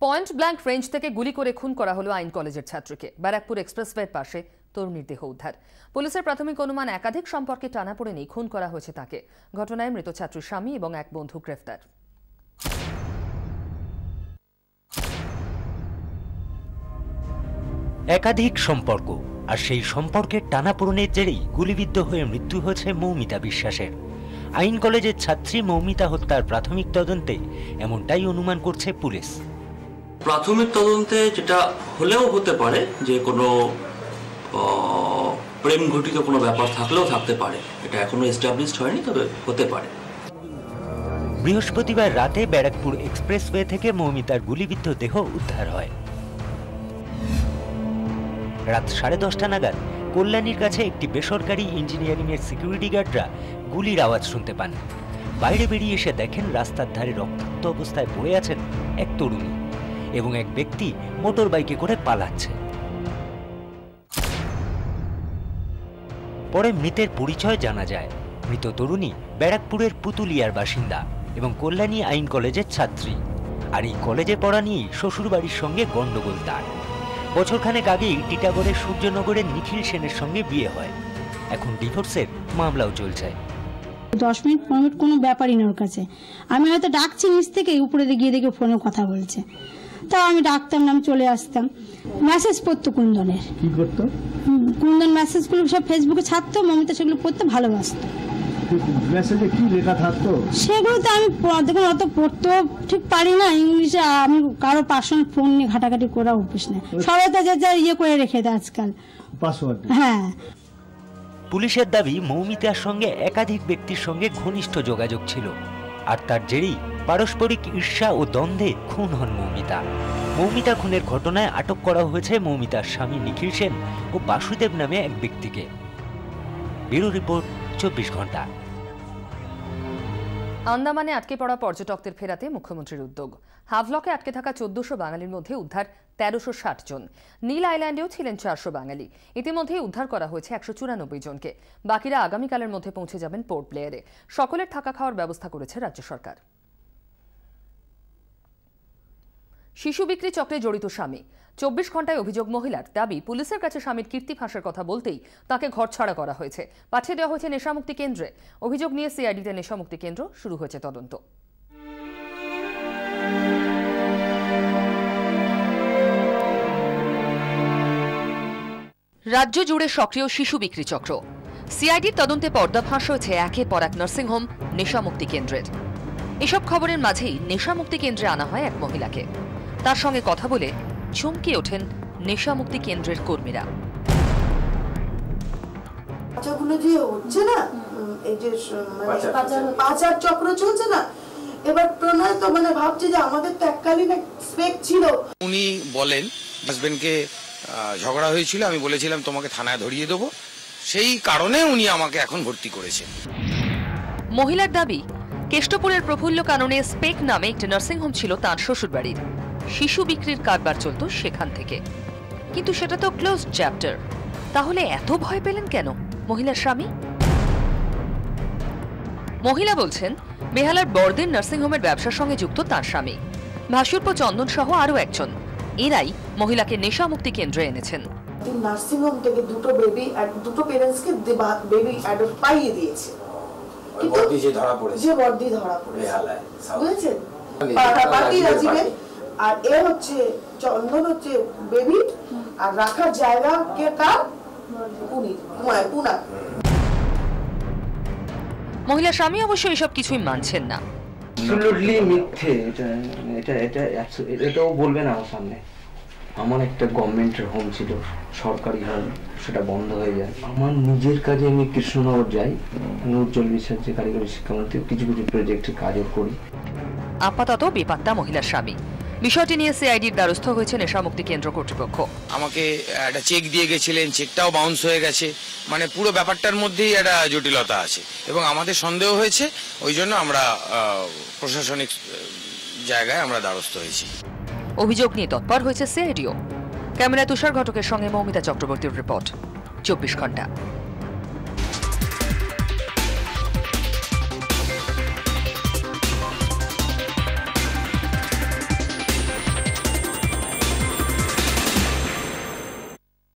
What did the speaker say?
Point blank range থেকে গুলি করে খুন করা হলো আইন কলেজের ছাত্রীকে। ব্যারাকপুর এক্সপ্রেসওয়ের পাশে তরুণীর দেহ উদ্ধার। পুলিশের প্রাথমিক অনুমান একাধিক সম্পর্কে টানাপোড়েনেই খুন করা হয়েছে তাকে। ঘটনায় মৃত ছাত্রীর স্বামী এবং এক বন্ধু গ্রেফতার। একাধিক সম্পর্ক আর সেই সম্পর্কের টানাপোড়েনের জেরেই গুলিবিদ্ধ হয়ে মৃত্যু হয়েছে মৌমিতা বিশ্বাসের। আইন কলেজের ছাত্রী মৌমিতা হত্যার প্রাথমিক তদন্তে এমনটাই অনুমান করছে পুলিশ। প্রাথমিক তদন্তে যেটা হলেও হতে পারে যে কোনো প্রেম ঘটিত কোনো ব্যাপার থাকলেও থাকতে পারে, এটা এখনো এস্টাবলিশড হয়নি, তবে হতে পারে। বৃহস্পতিবার রাতে ব্যারাকপুর এক্সপ্রেসওয়ে থেকে মৌমিতার গুলিবিদ্ধ দেহ উদ্ধার হয়। রাত 10:30 নাগাদ কল্যাণীর কাছে একটি বেসরকারি ইঞ্জিনিয়ারিং এর সিকিউরিটি গার্ডরা গুলির আওয়াজ শুনতে পান। বাইরে বেরিয়ে এসে দেখেন রাস্তার ধারে রক্তাক্ত অবস্থায় পড়ে আছেন এক তরুণী এবং এক ব্যক্তি মোটর বাইকে করে পালাচ্ছে। পরে মৃতের পরিচয় জানা যায়। মৃত তরুণী ব্যারাকপুরের পুতুলিয়ার বাসিন্দা এবং কল্যাণী আইন কলেজের ছাত্রী। আর এই কলেজে পড়া নিয়েই শ্বশুরবাড়ির সঙ্গে গন্ডগোল তার। বছরখানেক আগেই টিটাগড়ের সূর্যনগরের নিখিল সেনের সঙ্গে বিয়ে হয়। এখন ডিভোর্সের মামলাও চলছে। 10 মিনিট 15 মিনিট কোনো ব্যাপারই না ওর কাছে। আমি হয়তো ডাকছি নিচ থেকে, উপরে গিয়ে দেখে ফোনে কথা বলছে। তাও আমি ডাকতাম না, আমি চলে আসতাম। মেসেজ পড়তো কুন্দনের। কি করতো? কুন্দন মেসেজগুলো সব ফেসবুকে ছাড়তো, মমিতা সেগুলো পড়তে ভালোবাসতো। মেসেজে কি লেখা থাকতো সেগুলো তো আমি দেখুন অত পড়তেও ঠিক পারি না ইংলিশে। আমি কারো পার্সোনাল ফোন নিয়ে ঘাটাঘাটি করা অভ্যেস না। সবাই তো যা ইয়ে করে রেখে দেয় আজকাল পাসওয়ার্ড। হ্যাঁ। পুলিশের দাবি মৌমিতার সঙ্গে একাধিক ব্যক্তির সঙ্গে ঘনিষ্ঠ যোগাযোগ ছিল, আর তার জেরেই পারস্পরিক ঈর্ষা ও দ্বন্দ্বে খুন হন মৌমিতা। মৌমিতা খুনের ঘটনায় আটক করা হয়েছে মৌমিতার স্বামী নিখিল সেন ও বাসুদেব নামে এক ব্যক্তিকে। ব্যুরো রিপোর্ট, 24 ঘন্টা। আন্দামানে আটকে পড়া পর্যটকদের ফেরাতে মুখ্যমন্ত্রীর উদ্যোগ। হাভলকে আটকে থাকা 1400 বাঙালির মধ্যে উদ্ধার 1360 জন। নীল আইল্যান্ডেও ছিলেন 400 বাঙালি। ইতিমধ্যেই উদ্ধার করা হয়েছে 194 জনকে। বাকিরা আগামীকালের মধ্যে পৌঁছে যাবেন পোর্ট ব্লেয়ারে। সকলের থাকা খাওয়ার ব্যবস্থা করেছে রাজ্য সরকার। শিশু বিক্রি চক্রে জড়িত স্বামী। 24 ঘন্টায় অভিযোগ মহিলার। দাবি, পুলিশের কাছে স্বামীর কীর্তি ফাঁসের কথা বলতেই তাকে ঘরছাড়া করা হয়েছে। পাঠিয়ে দেওয়া হয়েছে নেশামুক্তি কেন্দ্রে। অভিযোগ নিয়ে সিআইডিতে নেশামুক্তি কেন্দ্র শুরু হয়েছে তদন্ত। রাজ্য জুড়ে সক্রিয় শিশু বিক্রি চক্র। সিআইডির তদন্তে পর্দাফাঁস হয়েছে একের পর এক নার্সিংহোম, নেশামুক্তি কেন্দ্রের। এসব খবরের মাঝেই নেশামুক্তি কেন্দ্রে আনা হয় এক মহিলাকে। তার সঙ্গে কথা বলে চমকে ওঠেন নেশামুক্তি কেন্দ্রের কর্মীরা। বাচ্চাগুলো যে হচ্ছে না, এই যে পাচার চক্র চলছে না, এবার প্রণয় তো ভাবছে যে আমাদের তো এককালীন স্পেক ছিল। উনি বলেন হাজবেন্ডকে ঝগড়া হয়েছিল, আমি বলেছিলাম তোমাকে থানায় ধরিয়ে দেবো, সেই কারণে উনি আমাকে এখন ভর্তি করেছেন। মহিলার দাবি, কেষ্টপুরের প্রফুল্ল কাননে স্পেক নামে একটি নার্সিংহোম ছিল তাঁর শ্বশুরবাড়ির। শিশু বিক্রির কারবার চলত সেখান থেকে, কিন্তু সেটা তো ক্লোজড চ্যাপ্টার। তাহলে এত ভয় পেলেন কেন মহিলার স্বামী? মহিলা বলছেন, বেহালার বড়দের নার্সিংহোমের ব্যবসার সঙ্গে যুক্ত তাঁর স্বামী, ভাসুরপো চন্দন সহ আরো একজন। এরাই মহিলাকে নেশামুক্তি কেন্দ্রে এনেছেন। নার্সিংহোম থেকে দুটো পেরেন্টসকে বেবি অ্যাডপ্ট পাইয়ে দিয়েছে। বর্দি ধরা পড়েছে, বুঝেছেন? আর এ হচ্ছে চন্দন হচ্ছে বেবি, আর রাখার জায়গা কে কার? পুনা। মহিলার স্বামী অবশ্য এসব কিছুই মানছেন না। অ্যাবসলিউটলি মিথ্যে। এটাও বলবেন আমার সামনে। আমার একটা গভর্নমেন্টের হোম ছিল, সরকারি হোম, সেটা বন্ধ হয়ে যায়। আমার নিজের কাজে আমি কৃষ্ণনগর যাই, উজ্জ্বল বিশ্বাস যে কারিগরি শিক্ষামন্ত্রী, কিছু কিছু প্রজেক্টে কাজও করি। আপাতত বেপাত্তা মহিলার স্বামী। বিষয়টি নিয়ে সিআইডির দ্বারস্থ হয়েছে নেশামুক্তি কেন্দ্র কর্তৃপক্ষ। আমাকে একটা চেক দিয়ে গেছিলেন, চেকটাও বাউন্স হয়ে গেছে। পুরো ব্যাপারটার মধ্যেই একটা জটিলতা আছে এবং আমাদের সন্দেহ হয়েছে, ওই জন্য আমরা প্রশাসনিক জায়গায় আমরা দ্বারস্থ হয়েছি। অভিযোগ নিয়ে তৎপর হয়েছে সিআইডিও। ক্যামেরায় তুষার ঘটকের সঙ্গে মৌমিতা চক্রবর্তীর রিপোর্ট, 24 ঘন্টা।